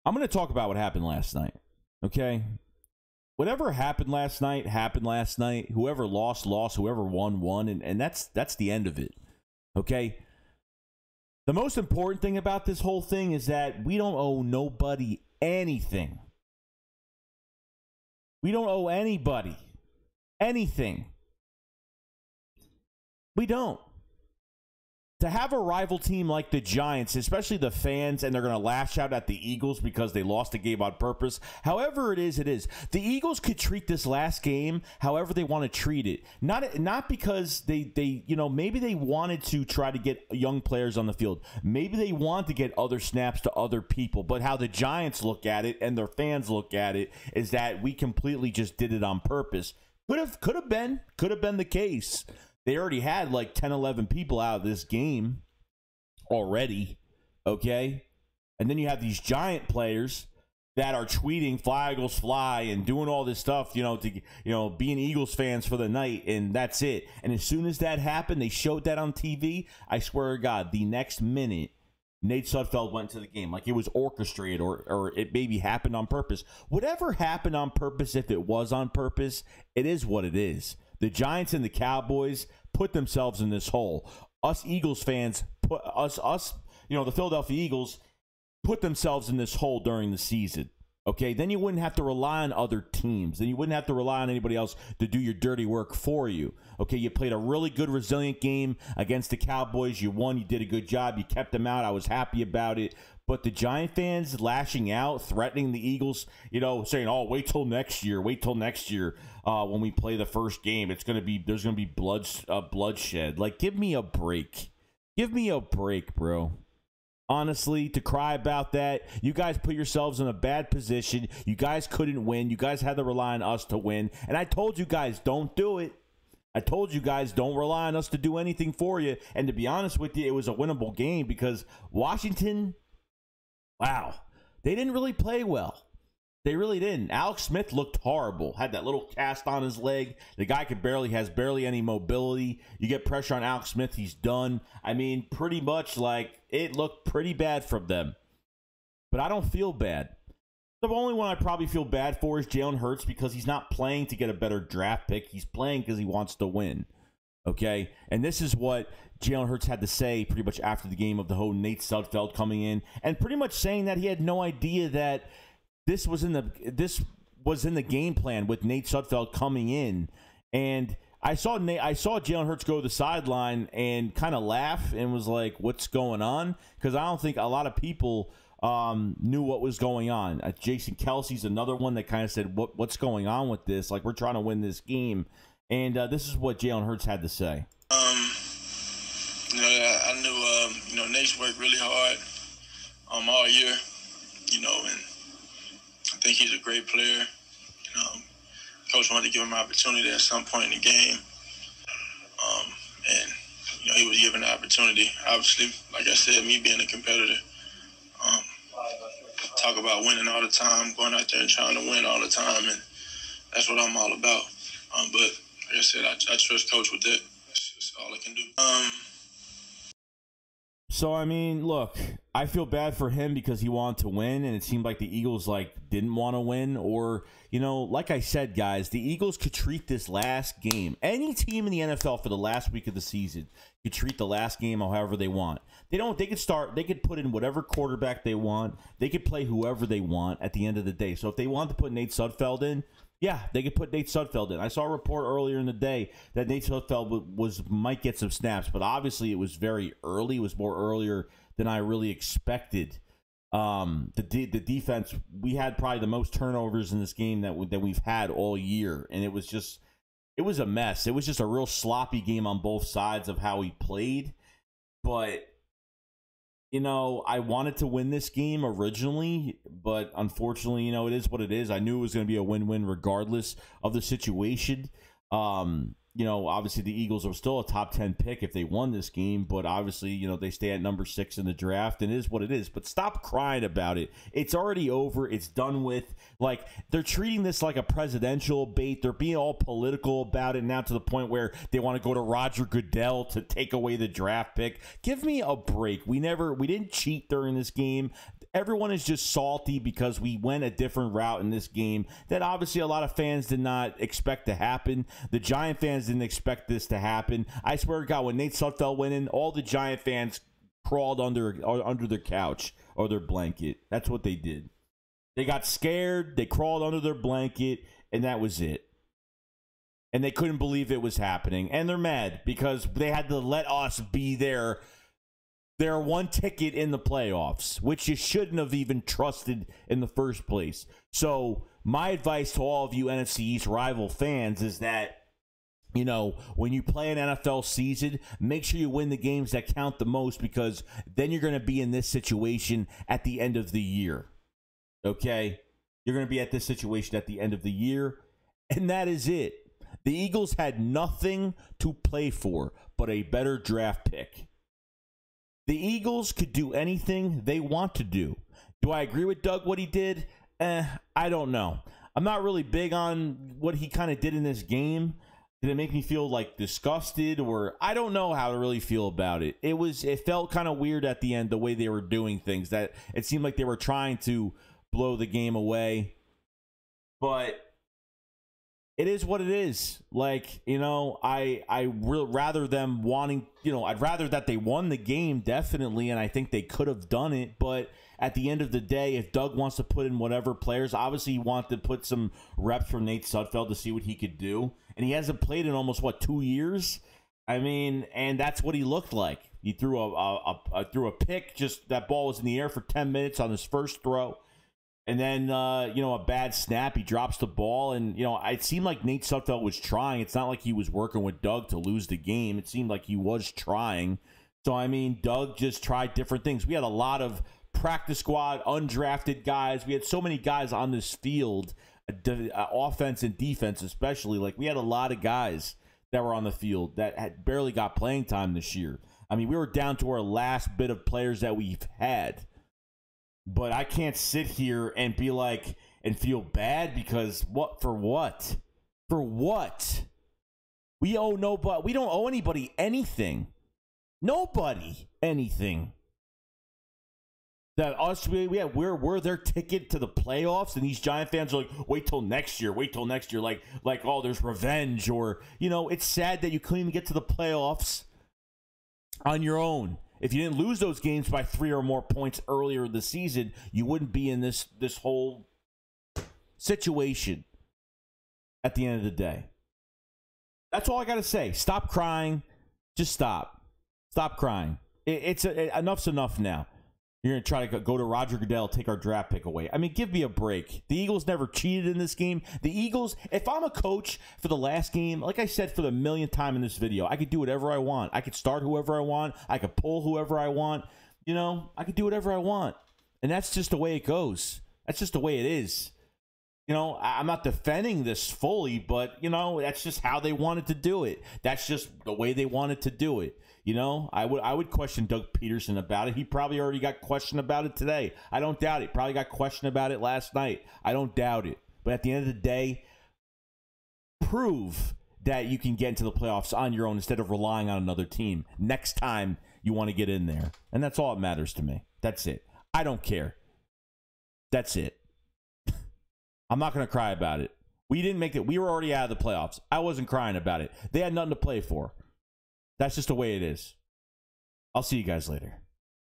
I'm going to talk about what happened last night, okay? Whatever happened last night, happened last night. Whoever lost, lost. Whoever won, won. And that's the end of it, okay? The most important thing about this whole thing is that we don't owe nobody anything. We don't owe anybody anything. We don't. To have a rival team like the Giants, especially the fans, and they're going to lash out at the Eagles because they lost a game on purpose. However it is, it is. The Eagles could treat this last game however they want to treat it. Not because they maybe they wanted to try to get young players on the field. Maybe they want to get other snaps to other people. But how the Giants look at it and their fans look at it is that we completely just did it on purpose. Could have been the case. They already had like 10, 11 people out of this game already, okay? And then you have these Giant players that are tweeting "Fly Eagles Fly" and doing all this stuff, being Eagles fans for the night, and that's it. And as soon as that happened, they showed that on TV. I swear to God, the next minute, Nate Sudfeld went to the game like it was orchestrated or it maybe happened on purpose. Whatever happened on purpose, if it was on purpose, it is what it is. The Giants and the Cowboys put themselves in this hole. Us Eagles fans, the Philadelphia Eagles, put themselves in this hole during the season. Okay, then you wouldn't have to rely on other teams. Then you wouldn't have to rely on anybody else to do your dirty work for you. Okay, you played a really good, resilient game against the Cowboys. You won. You did a good job. You kept them out. I was happy about it. But the Giant fans lashing out, threatening the Eagles, saying, "Oh, wait till next year. Wait till next year when we play the first game. There's gonna be bloodshed." Like, give me a break. Give me a break, bro. Honestly, to cry about that, you guys put yourselves in a bad position. You guys couldn't win. You guys had to rely on us to win. And I told you guys, don't do it. I told you guys, don't rely on us to do anything for you. And to be honest with you, it was a winnable game because Washington, wow, they didn't really play well. They really didn't. Alex Smith looked horrible. Had that little cast on his leg. The guy has barely any mobility. You get pressure on Alex Smith, he's done. I mean, pretty much like it looked pretty bad from them. But I don't feel bad. The only one I probably feel bad for is Jalen Hurts because he's not playing to get a better draft pick. He's playing because he wants to win. Okay? And this is what Jalen Hurts had to say pretty much after the game of the whole Nate Sudfeld coming in and pretty much saying that he had no idea that this was in the game plan with Nate Sudfeld coming in. And I saw Jalen Hurts go to the sideline and kind of laugh and was like, "What's going on?" Because I don't think a lot of people knew what was going on. Jason Kelsey's another one that kind of said, "What's going on with this? Like, we're trying to win this game." And this is what Jalen Hurts had to say. I knew Nate's worked really hard all year, and I think he's a great player. Coach wanted to give him an opportunity at some point in the game. And he was given the opportunity. Obviously, like I said, me being a competitor, talk about winning all the time, going out there and trying to win all the time, and that's what I'm all about. But like I said, I trust Coach with that. That's all I can do. So, I mean, look, I feel bad for him because he wanted to win, and it seemed like the Eagles, didn't want to win. Or, like I said, guys, the Eagles could treat this last game. Any team in the NFL for the last week of the season could treat the last game however they want. They could put in whatever quarterback they want. They could play whoever they want at the end of the day. So if they want to put Nate Sudfeld in, yeah, they could put Nate Sudfeld in. I saw a report earlier in the day that Nate Sudfeld might get some snaps, but obviously it was very early. It was more earlier than I really expected. The defense, we had probably the most turnovers in this game that we've had all year, and it was a mess. It was just a real sloppy game on both sides of how he played. But I wanted to win this game originally, but unfortunately, it is what it is. I knew it was going to be a win-win regardless of the situation. obviously the Eagles are still a top 10 pick if they won this game, but obviously, they stay at number 6 in the draft, and it is what it is. But stop crying about it. It's already over. It's done with. Like, they're treating this like a presidential bait. They're being all political about it now to the point where they want to go to Roger Goodell to take away the draft pick. Give me a break. We didn't cheat during this game. Everyone is just salty because we went a different route in this game that obviously a lot of fans did not expect to happen. The Giant fans didn't expect this to happen. I swear to God, when Nate Sudfeld went in, all the Giant fans crawled under their couch or their blanket. That's what they did. They got scared, they crawled under their blanket, and that was it. And they couldn't believe it was happening. And they're mad because they had to let us be their one ticket in the playoffs, which you shouldn't have even trusted in the first place. So my advice to all of you NFC East rival fans is that, when you play an NFL season, make sure you win the games that count the most, because then you're going to be in this situation at the end of the year. Okay? You're going to be at this situation at the end of the year, and that is it. The Eagles had nothing to play for but a better draft pick. The Eagles could do anything they want to do. Do I agree with Doug what he did? I don't know. I'm not really big on what he kind of did in this game. Did it make me feel like disgusted, or I don't know how to really feel about it. It felt kind of weird at the end, the way they were doing things, that it seemed like they were trying to blow the game away. But it is what it is. Like, I rather them wanting, I'd rather that they won the game, definitely, and I think they could have done it. But at the end of the day, if Doug wants to put in whatever players, obviously he wanted to put some reps for Nate Sudfeld to see what he could do. And he hasn't played in almost, 2 years? I mean, and that's what he looked like. He threw a pick, just that ball was in the air for 10 minutes on his first throw. And then, a bad snap, he drops the ball. And, it seemed like Nate Sudfeld was trying. It's not like he was working with Doug to lose the game. It seemed like he was trying. So, I mean, Doug just tried different things. We had a lot of practice squad, undrafted guys. We had so many guys on this field, offense and defense especially. Like, we had a lot of guys that were on the field that had barely got playing time this year. I mean, we were down to our last bit of players that we've had. But I can't sit here and be like, and feel bad because what? For what? For what? We don't owe anybody anything. Nobody anything. That us, we're their ticket to the playoffs, and these Giant fans are like, wait till next year, like, oh, there's revenge, or, it's sad that you couldn't even get to the playoffs on your own. If you didn't lose those games by 3 or more points earlier in the season, you wouldn't be in this whole situation at the end of the day. That's all I got to say. Stop crying. Just stop. Stop crying. Enough's enough now. You're going to try to go to Roger Goodell, take our draft pick away. I mean, give me a break. The Eagles never cheated in this game. The Eagles, if I'm a coach for the last game, like I said for the millionth time in this video, I could do whatever I want. I could start whoever I want. I could pull whoever I want. I could do whatever I want. And that's just the way it goes. That's just the way it is. I'm not defending this fully, but, that's just how they wanted to do it. That's just the way they wanted to do it. I would question Doug Peterson about it. He probably already got questioned about it today. I don't doubt it. Probably got questioned about it last night. I don't doubt it. But at the end of the day, prove that you can get into the playoffs on your own instead of relying on another team next time you want to get in there. And that's all that matters to me. That's it. I don't care. That's it. I'm not going to cry about it. We didn't make it. We were already out of the playoffs. I wasn't crying about it. They had nothing to play for. That's just the way it is. I'll see you guys later.